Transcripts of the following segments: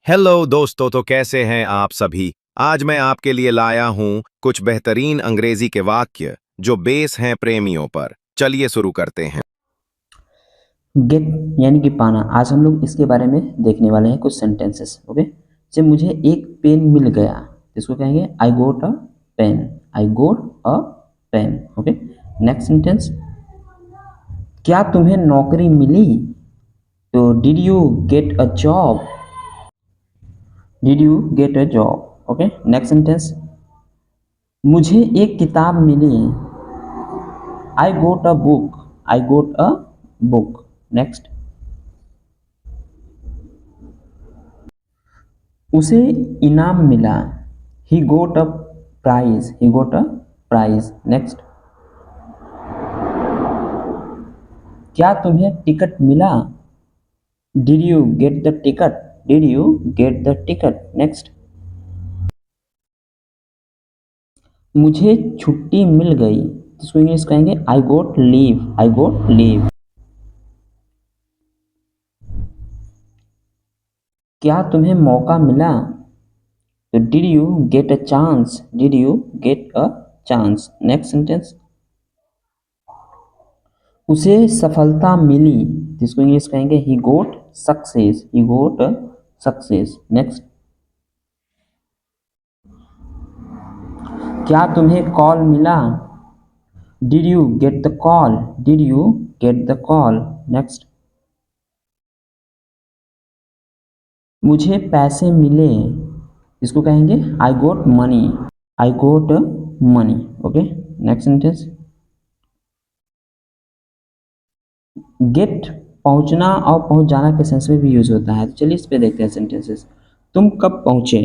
Hello दोस्तों, तो कैसे हैं आप सभी। आज मैं आपके लिए लाया हूं कुछ बेहतरीन अंग्रेजी के वाक्य जो बेस हैं प्रेमियों पर। चलिए शुरू करते हैं। गेट यानी कि पाना। आज हम लोग इसके बारे में देखने वाले हैं कुछ सेंटेंसेस। ओके, जब मुझे एक पेन मिल गया तो इसको कहेंगे I got a pen. I got a pen. Okay, next sentence, क्या तुम्हें नौकरी मिली? तो did you get a job? Did you get a job? Okay, next sentence, मुझे एक किताब मिली। I got a book. I got a book. Next, उसे इनाम मिला। He got a prize. He got a prize. Next, क्या तुम्हें ticket मिला? Did you get the ticket? Did you get the ticket? Next, मुझे छुट्टी मिल गई। इसको इंग्लिश कहेंगे I goat leave. I goat leave. क्या तुम्हें मौका मिला? तो did you get a chance? Did you get a chance? Next sentence, उसे सफलता मिली। जिसको इंग्लिश कहेंगे he got success. He got success. Next, क्या तुम्हें कॉल मिला? Did you get the call? Did you get the call? Next, मुझे पैसे मिले। इसको कहेंगे I got money. I got money. Okay, next sentence, get पहुंचना और पहुंच जाना के सेंस में भी यूज होता है। तो चलिए इस पे देखते हैं सेंटेंसेस। तुम कब पहुंचे?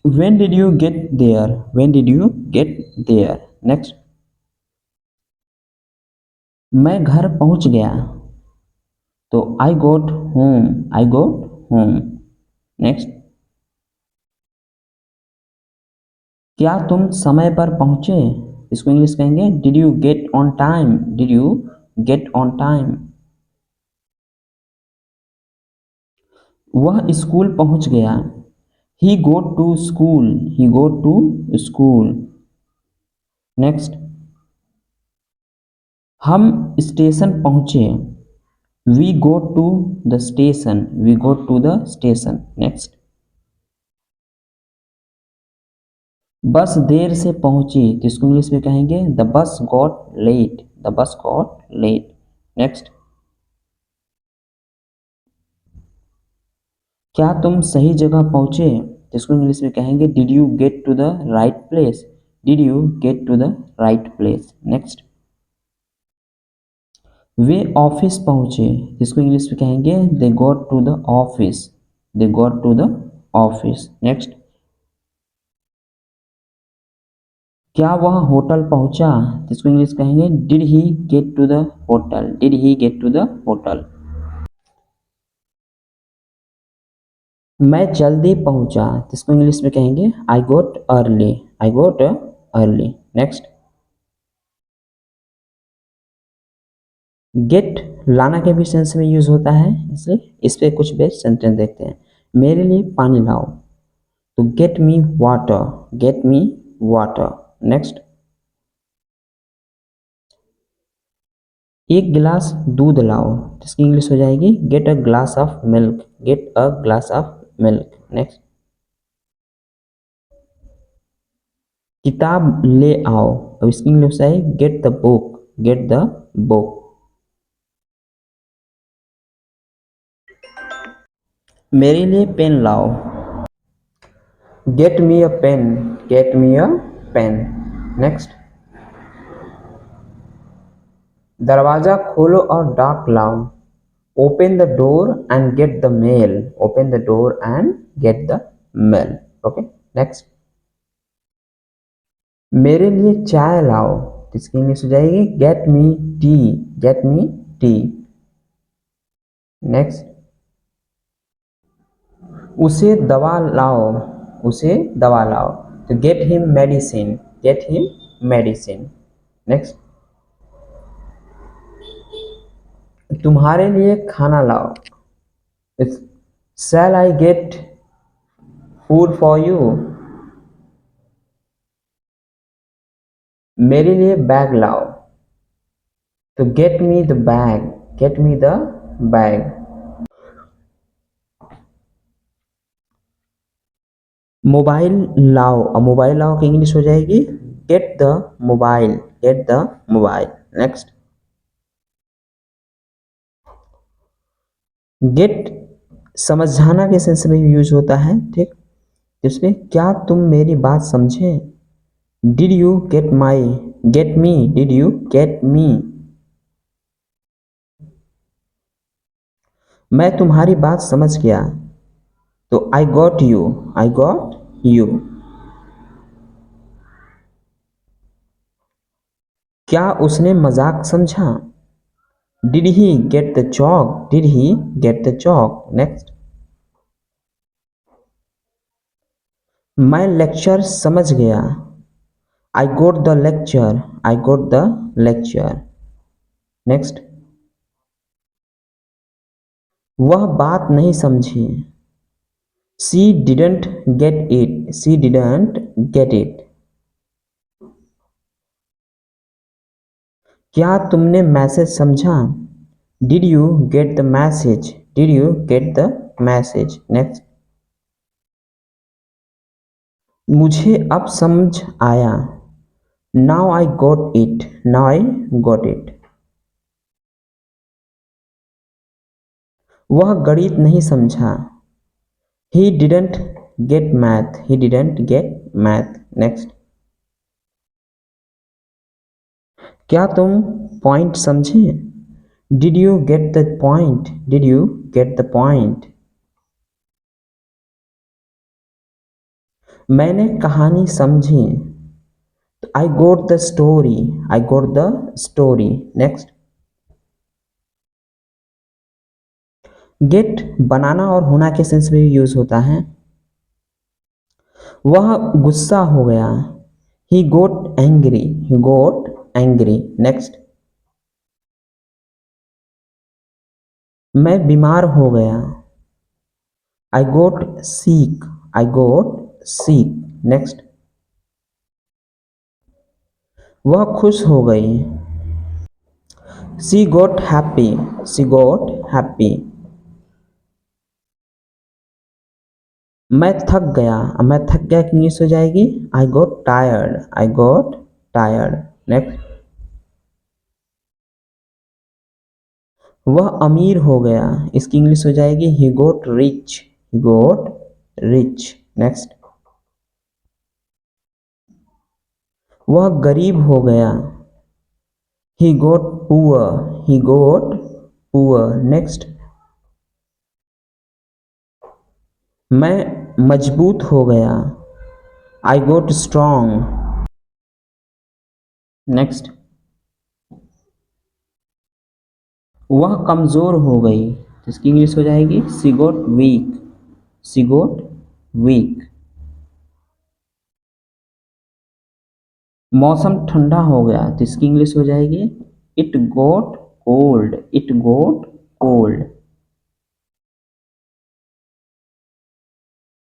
When did you get there? When did you get there? Next, मैं घर पहुंच गया। तो I got home. I got home. Next, क्या तुम समय पर पहुंचे? इसको इंग्लिश कहेंगे did you get on time? Did you get on time? वह स्कूल पहुंच गया। He got to school. He got to school. Next, हम स्टेशन पहुंचे। We go to the station. We go to the station. Next, बस देर से पहुंची। तो इसको इंग्लिश में कहेंगे the bus got late. The bus got late. Next, क्या तुम सही जगह पहुंचे? तो इसको इंग्लिश में कहेंगे did you get to the right place? Did you get to the right place? Next, वे ऑफिस पहुंचे। इसको इंग्लिश में कहेंगे they got to the office. They got to the office. Next, क्या वह होटल पहुंचा? इसको इंग्लिश कहेंगे did he get to the hotel? Did he get to the hotel? मैं जल्दी पहुंचा। इसको इंग्लिश में कहेंगे I got early. I got early. Next, gate लाना के भी सेंस में यूज होता है, इसलिए इस पे कुछ बेस्ट सेंटेंस देखते हैं। मेरे लिए पानी लाओ। तो get me water. Get me water. Next, एक गिलास दूध लाओ। इसकी इंग्लिश हो जाएगी get a glass of milk. Get a glass of milk. Next, किताब ले आओ। अब इसकी इंग्लिश है get the book. Get the book. मेरे लिए पेन लाओ। Get me a pen. Get me a pen. Next, दरवाजा खोलो और डाक लाओ। Open the door and get the mail. Open the door and get the mail. Okay, next, मेरे लिए चाय लाओ। इसकी इंग्लिश हो जाएगी get me tea. Get me tea. Next, उसे दवा लाओ। उसे दवा लाओ। तो get him medicine. Get him medicine. Next, तुम्हारे लिए खाना लाओ। Shall I get food for you? मेरे लिए बैग लाओ। तो get me the bag, get me the bag। Mobile लाओ, अब मोबाइल लाओ की इंग्लिश हो जाएगी get the mobile, get the mobile. Next, get समझाना के सेंस में यूज होता है, ठीक। इसमें क्या तुम मेरी बात समझे? Did you get my, get me, did you get me. मैं तुम्हारी बात समझ गया, तो I got you, I got you. क्या उसने मजाक समझा? Did he get the joke, did he get the joke. Next, मैं लेक्चर समझ गया, I got the lecture, I got the lecture. Next, वह बात नहीं समझी, she didn't get it, she didn't get it. क्या तुमने मैसेज समझा? Did you get the message, did you get the message. Next, मुझे अब समझ आया, now I got it, now I got it. वह गणित नहीं समझा, he didn't get math, he didn't get math. Next, क्या तुम पॉइंट समझे? Did you get the point, did you get the point. मैंने कहानी समझी, I got the story, I got the story. Next, get बनाना और होना के सेंस में भी यूज होता है। वह गुस्सा हो गया, he got angry, he got angry. Next, मैं बीमार हो गया, I got sick, I got sick. Next, वह खुश हो गई, she got happy, she got happy. मैं थक गया, अब मैं थक गया की इंग्लिश हो जाएगी आई गोट टायर्ड, आई गोट टायर्ड। नेक्स्ट, वह अमीर हो गया, इसकी इंग्लिश हो जाएगी ही गोट रिच, ही गोट रिच। नेक्स्ट, वह गरीब हो गया, he goat poor, he goat poor. Next, मैं मजबूत हो गया, आई गोट स्ट्रॉन्ग। नेक्स्ट, वह कमज़ोर हो गई, तो इसकी इंग्लिश हो जाएगी सी गोट वीक, सी गोट वीक। मौसम ठंडा हो गया, तो इसकी इंग्लिश हो जाएगी it got cold, it got cold.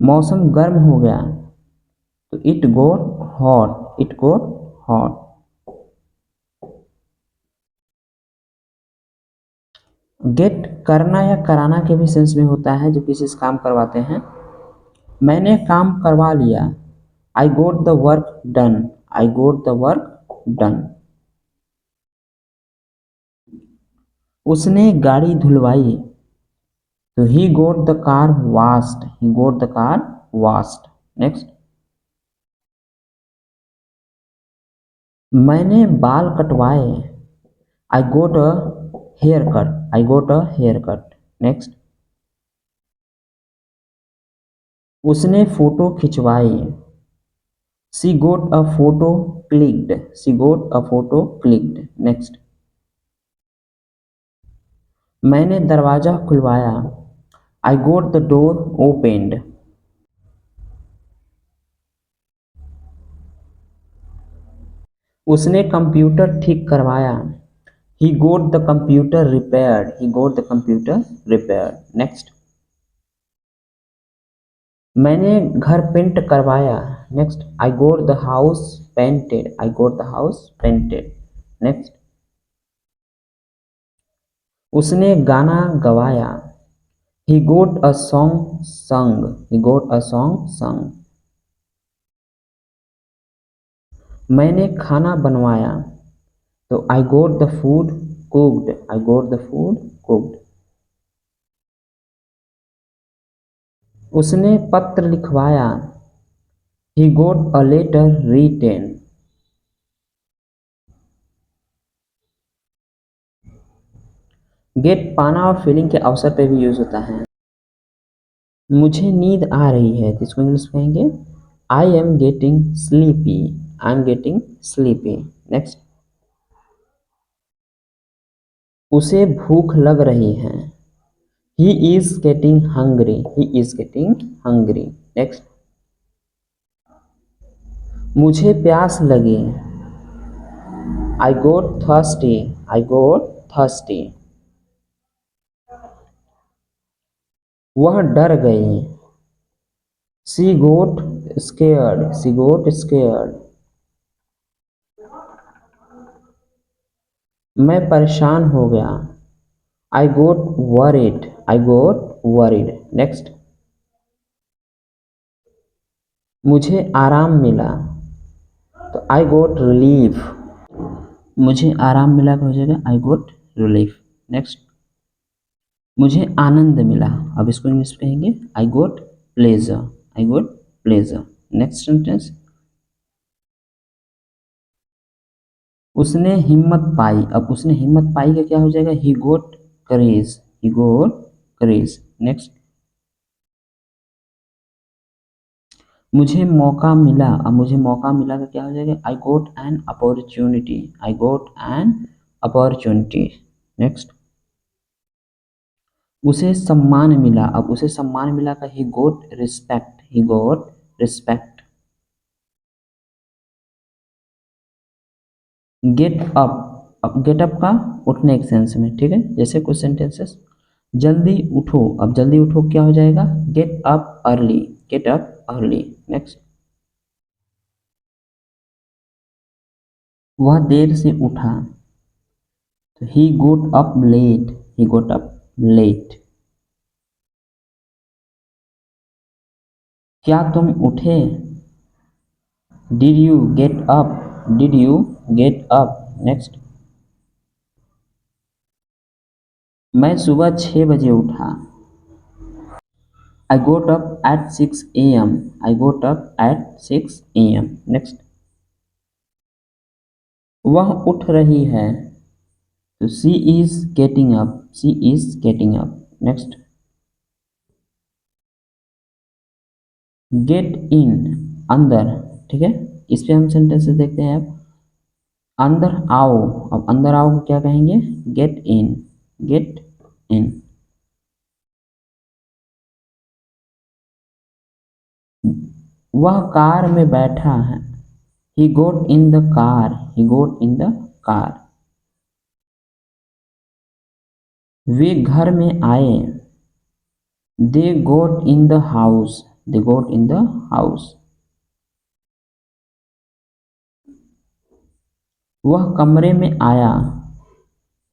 मौसम गर्म हो गया, तो it got hot, it got hot. Get करना या कराना के भी सेंस में होता है, जो किसी से काम करवाते हैं। मैंने काम करवा लिया, I got the work done, I got the work done. उसने गाड़ी धुलवाई, तो he got the car washed, he got the car washed. Next, मैंने बाल कटवाए, I got a hair cut, I got a hair cut. Next, उसने photo खिंचवाई, she got a photo clicked, she got a photo clicked. Next, मैंने दरवाजा खुलवाया, I got the door opened. उसने computer ठीक करवाया, ही got the computer repaired, he got the computer repaired. Next, मैंने घर पेंट करवाया। Next, I got the house painted, I got the house painted. Next, उसने गाना गवाया। ही गोट अ सॉन्ग संग, ही got a song संग। मैंने खाना बनवाया, तो I got the food cooked, I got the food cooked. उसने पत्र लिखवाया। He got a letter written. Get पाना और फीलिंग के अवसर पे भी यूज होता है। मुझे नींद आ रही है, तो इसको इंग्लिश कहेंगे I am getting sleepy, I am getting sleepy. Next, उसे भूख लग रही है। He is getting hungry, he is getting hungry. Next, मुझे प्यास लगी। I got thirsty, I got thirsty. वह डर गई। She got scared, she got scared. मैं परेशान हो गया। I got worried, I got worried. Next, मुझे आराम मिला, तो आई गोट रिलीफ। मुझे आराम मिला तो हो जाएगा आई गोट रिलीफ। नेक्स्ट, मुझे आनंद मिला, अब इसको इंग्लिश में कहेंगे I goat pleasure, I goat pleasure. Next sentence, उसने हिम्मत पाई, अब उसने हिम्मत पाई का क्या हो जाएगा ही गोट करेज, ही गोट करेज। नेक्स्ट, मुझे मौका मिला, अब मुझे मौका मिला का क्या हो जाएगा I got an opportunity, I got an opportunity. Next, उसे सम्मान मिला, अब उसे सम्मान मिला का he got respect, he got respect. Get up, अब गेट अप का उठने के सेंस में, ठीक है, जैसे कुछ सेंटेंसेस, जल्दी उठो, अब जल्दी उठो क्या हो जाएगा get up early, get up early. Next, वह देर से उठा, तो he got up late, he got up late. क्या तुम उठे, did you get up, did you get up. Next, मैं सुबह 6 बजे उठा। I got up at 6 AM, I got up at 6 AM। Next, वह उठ रही है, तो she is getting up, she is getting up. Next, get इन, अंदर, ठीक है, इस पे हम सेंटेंसेस देखते हैं। अब अंदर आओ, अब अंदर आओ को क्या कहेंगे गेट इन, गेट इन। वह कार में बैठा है, he got in the car, he got in the car. वे घर में आए, they got in the house, they got in the house. वह कमरे में आया,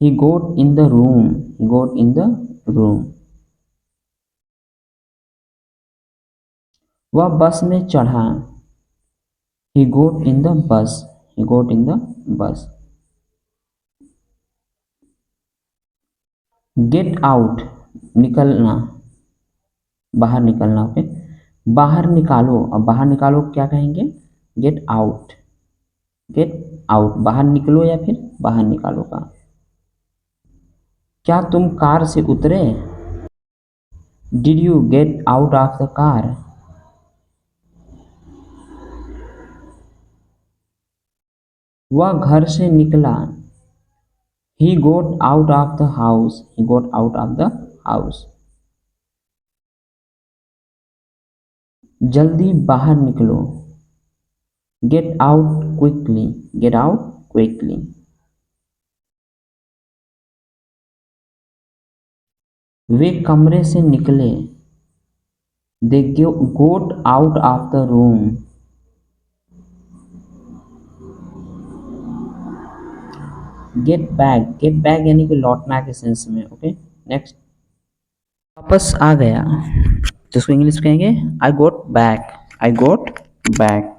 he got in the room, he got in the room. वह बस में चढ़ा, he got in the bus, he got in the bus. Get out, निकलना, बाहर निकलना। ओके, बाहर निकालो, अब बाहर निकालो क्या कहेंगे गेट आउट, गेट आउट, बाहर निकलो या फिर बाहर निकालो का। क्या तुम कार से उतरे, did you get out of the car. वह घर से निकला, he got out of the house, he got out of the house. जल्दी बाहर निकलो, get out quickly, get out quickly. वे कमरे से निकले, they got out of the room. Get back यानी कि लौटना के सेंस में। ओके, नेक्स्ट, वापस आ गया, जिसको इंग्लिश कहेंगे I got back. I got back.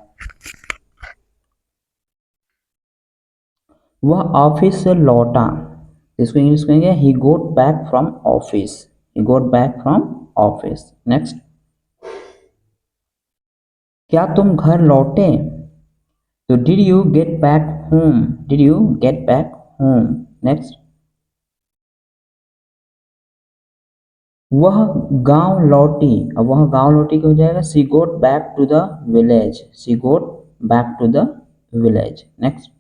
वह ऑफिस से लौटा, इसको इंग्लिश कहेंगे he got back from office. He got back from office. Next, क्या तुम घर लौटे? तो did you get back home? Did you get back home? Next, वह गांव लौटी। अब वह गांव लौटी क्या हो जाएगा? She got back to the village. She got back to the village. Next,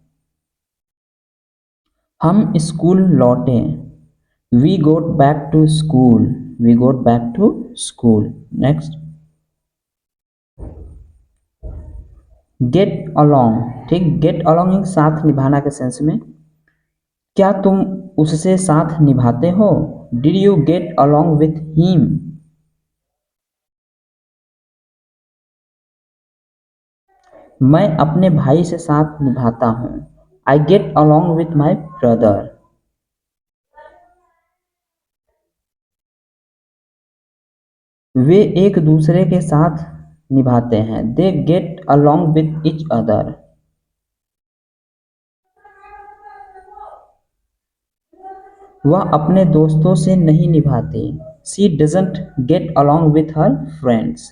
हम स्कूल लौटे। We got back to school. We got back to school. Next, get along, ठीक, गेट अलोंग साथ निभाना के सेंस में। क्या तुम उससे साथ निभाते हो? Did you get along with him? मैं अपने भाई से साथ निभाता हूँ। I get along with my brother. वे एक दूसरे के साथ निभाते हैं। They get along with each other. वह अपने दोस्तों से नहीं निभाती। She doesn't get along with her friends.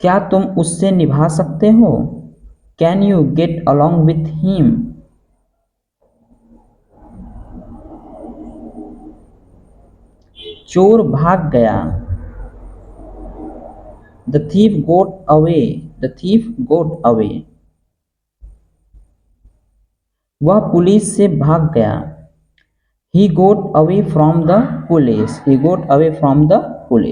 क्या तुम उससे निभा सकते हो? Can you get along with him? चोर भाग गया। The thief got away. The thief got away. वह पुलिस से भाग गया। He got away from the police. He got away from the police.